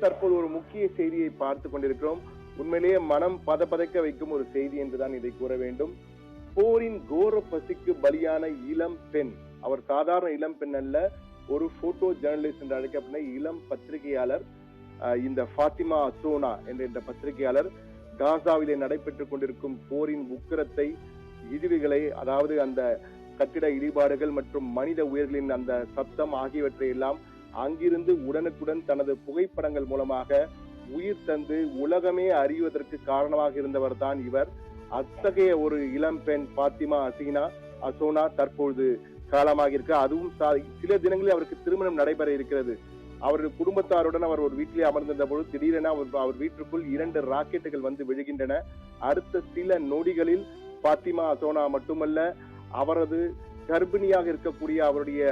தற்போது ஒரு முக்கிய செய்தியை பார்த்து கொண்டிருக்கிறோம். உண்மையிலேயே மனம் பதப்பதைக்க வைக்கும் ஒரு செய்தி என்றுதான் இதை கூற வேண்டும். போரின் கோர பசிக்கு பலியான இளம் பெண், அவர் சாதாரண இளம் பெண் அல்ல, ஒரு போட்டோ ஜேர்னலிஸ்ட் என்று அழைக்கப்பட்ட இளம் பத்திரிகையாளர். இந்த ஃபாத்திமா அசோனா என்ற இந்த பத்திரிகையாளர் காசாவிலே நடைபெற்றுக் கொண்டிருக்கும் போரின் உக்கிரத்தை, இழிவுகளை, அதாவது அந்த கட்டிட இடிபாடுகள் மற்றும் மனித உயிர்களின் அந்த சத்தம் ஆகியவற்றை எல்லாம் அங்கிருந்து உடனுக்குடன் தனது புகைப்படங்கள் மூலமாக உயிர் தந்து உலகமே அறிவதற்கு காரணமாக இருந்தவர் தான் இவர். அத்தகைய ஒரு இளம் பெண் ஃபாத்திமா அசோனா தற்பொழுது காலமாக இருக்க, அதுவும் சில தினங்களில் அவருக்கு திருமணம் நடைபெற இருக்கிறது. அவரது குடும்பத்தாருடன் அவர் ஒரு வீட்டிலே அமர்ந்திருந்த பொழுது திடீரென அவர் வீட்டிற்குள் 2 ராக்கெட்டுகள் வந்து விழுகின்றன. அடுத்த சில நொடிகளில் ஃபாத்திமா அசோனா மட்டுமல்ல, அவரது கர்ப்பிணியாக இருக்கக்கூடிய அவருடைய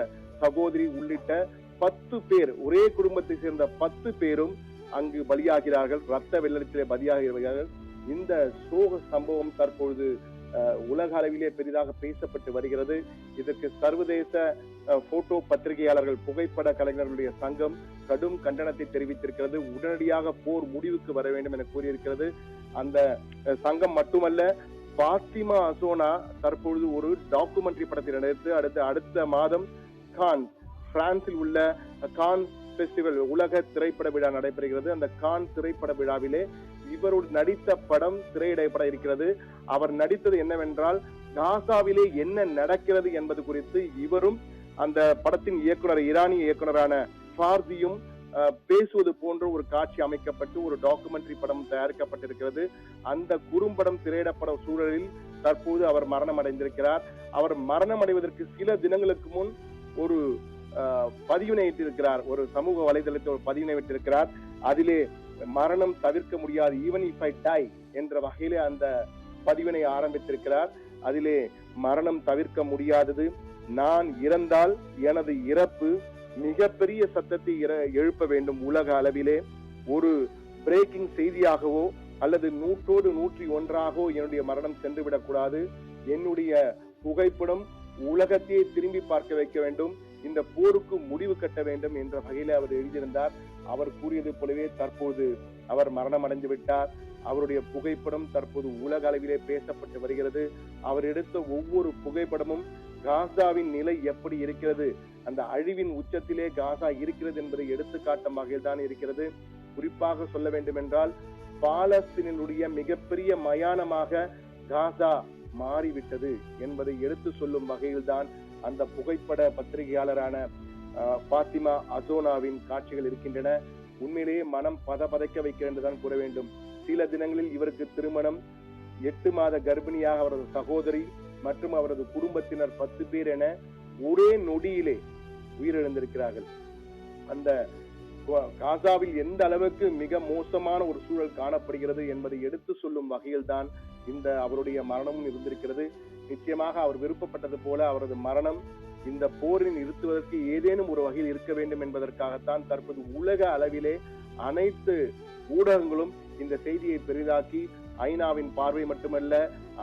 சகோதரி உள்ளிட்ட 10 பேர், ஒரே குடும்பத்தை சேர்ந்த 10 பேரும் அங்கு பலியாகிறார்கள், ரத்த வெள்ளத்திலே பலியாகிறார்கள். இந்த சோக சம்பவம் தற்பொழுது உலக அளவிலே பெரிதாக பேசப்பட்டு வருகிறது. இதற்கு சர்வதேச போட்டோ பத்திரிகையாளர்கள், புகைப்பட கலைஞர்களுடைய சங்கம் கடும் கண்டனத்தை தெரிவித்திருக்கிறது. உடனடியாக போர் முடிவுக்கு வர வேண்டும் என கூறியிருக்கிறது. அந்த சங்கம் மட்டுமல்ல, ஃபாத்திமா அசோனா தற்பொழுது ஒரு டாக்குமெண்ட்ரி படத்தை நடித்து அடுத்த மாதம் பிரான்சில் உள்ள கான் பெஸ்டிவல் உலக திரைப்பட விழா நடைபெறுகிறது. அந்த கான் திரைப்பட விழாவிலே இவரோடு நடித்த படம் திரையிடப்பட இருக்கிறது. அவர் நடித்தது என்னவென்றால், காசாவிலே என்ன நடக்கிறது என்பது குறித்து இவரும் அந்த படத்தின் இயக்குனர், ஈரானிய இயக்குனரான ஃபார்தியும் பேசுவது போன்ற ஒரு காட்சி அமைக்கப்பட்டு ஒரு டாக்குமெண்ட்ரி படம் தயாரிக்கப்பட்டிருக்கிறது. அந்த குறும்படம் திரையிடப்பட சூழலில் தற்போது அவர் மரணம் அடைந்திருக்கிறார். அவர் மரணம் அடைவதற்கு சில தினங்களுக்கு முன் ஒரு பதிவினை விட்டிருக்கிறார், ஒரு சமூக வலைதளத்தில் ஒரு பதிவினை விட்டிருக்கிறார். அதிலே மரணம் தவிர்க்க முடியாது, ஈவன் இஃப் ஐ டை என்ற வகையிலே அந்த பதிவினை ஆரம்பித்திருக்கிறார். அதிலே மரணம் தவிர்க்க முடியாதது, நான் இறந்தால் எனது இறப்பு மிகப்பெரிய சத்தத்தை எழுப்ப வேண்டும் உலக அளவிலே, ஒரு பிரேக்கிங் செய்தியாகவோ அல்லது 100 101 என்னுடைய மரணம் சென்றுவிடக் கூடாது, என்னுடைய புகைப்படம் உலகத்தையே திரும்பி பார்க்க வைக்க வேண்டும், இந்த போருக்கு முடிவு கட்ட வேண்டும் என்ற வகையில அவர் எழுதியிருந்தார். அவர் கூறியது போலவே தற்போது அவர் மரணம் அடைந்து விட்டார். அவருடைய புகைப்படம் தற்போது உலக அளவிலே பேசப்பட்டு வருகிறது. அவர் எடுத்த ஒவ்வொரு புகைப்படமும் காசாவின் நிலை எப்படி இருக்கிறது, அந்த அழிவின் உச்சத்திலே காசா இருக்கிறது என்பதை எடுத்துக்காட்டும் வகையில் தான் இருக்கிறது. குறிப்பாக சொல்ல வேண்டும் என்றால், பாலஸ்தீனுடைய மிகப்பெரிய மயானமாக காசா மாறிவிட்டது என்பதை எடுத்து சொல்லும் வகையில் தான் அந்த புகைப்பட பத்திரிகையாளரான ஃபாத்திமா அசோனாவின் காட்சிகள் இருக்கின்றன. உண்மையிலேயே மனம் பதப்பதைக்க வைக்க என்றுதான் கூற வேண்டும். சில தினங்களில் இவருக்கு திருமணம், 8 மாத கர்ப்பிணியாக அவரது சகோதரி மற்றும் அவரது குடும்பத்தினர் 10 பேர் என ஒரே நொடியிலே உயிரிழந்திருக்கிறார்கள். அந்த காசாவில் எந்த அளவுக்கு மிக மோசமான ஒரு சூழல் காணப்படுகிறது என்பதை எடுத்து சொல்லும் வகையில் தான் இந்த அவருடைய மரணமும் இருந்திருக்கிறது. நிச்சயமாக அவர் விருப்பப்பட்டது போல அவரது மரணம் இந்த போரை நிறுத்துவதற்கு ஏதேனும் ஒரு வகையில் இருக்க வேண்டும் என்பதற்காகத்தான் தற்போது உலக அளவிலே அனைத்து ஊடகங்களும் இந்த செய்தியை பெரிதாக்கி, ஐநாவின் பார்வை மட்டுமல்ல,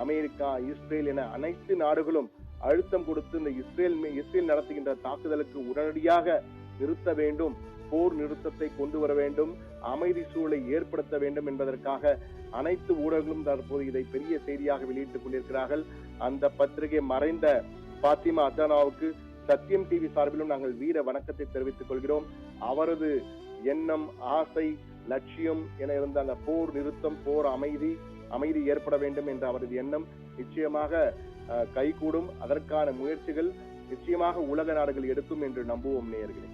அமெரிக்கா, இஸ்ரேல் என அனைத்து நாடுகளும் அழுத்தம் கொடுத்து இந்த இஸ்ரேல் நடத்துகின்ற தாக்குதலுக்கு உடனடியாக நிறுத்த வேண்டும், போர் நிறுத்தத்தை கொண்டு வர வேண்டும், அமைதி சூழலை ஏற்படுத்த வேண்டும் என்பதற்காக அனைத்து ஊடகங்களும் தற்போது இதை பெரிய செய்தியாக வெளியிட்டுக் கொண்டிருக்கிறார்கள். அந்த பத்திரிகை மறைந்த ஃபாத்திமா அசோனாவுக்கு சத்தியம் டிவி சார்பிலும் நாங்கள் வீர வணக்கத்தை தெரிவித்துக் கொள்கிறோம். அவரது எண்ணம், ஆசை, லட்சியம் என இருந்த அந்த போர் நிறுத்தம், போர் அமைதி ஏற்பட வேண்டும் என்ற அவரது எண்ணம் நிச்சயமாக கைகூடும். அதற்கான முயற்சிகள் நிச்சயமாக உலக நாடுகள் எடுக்கும் என்று நம்புவோம் நேயர்களே.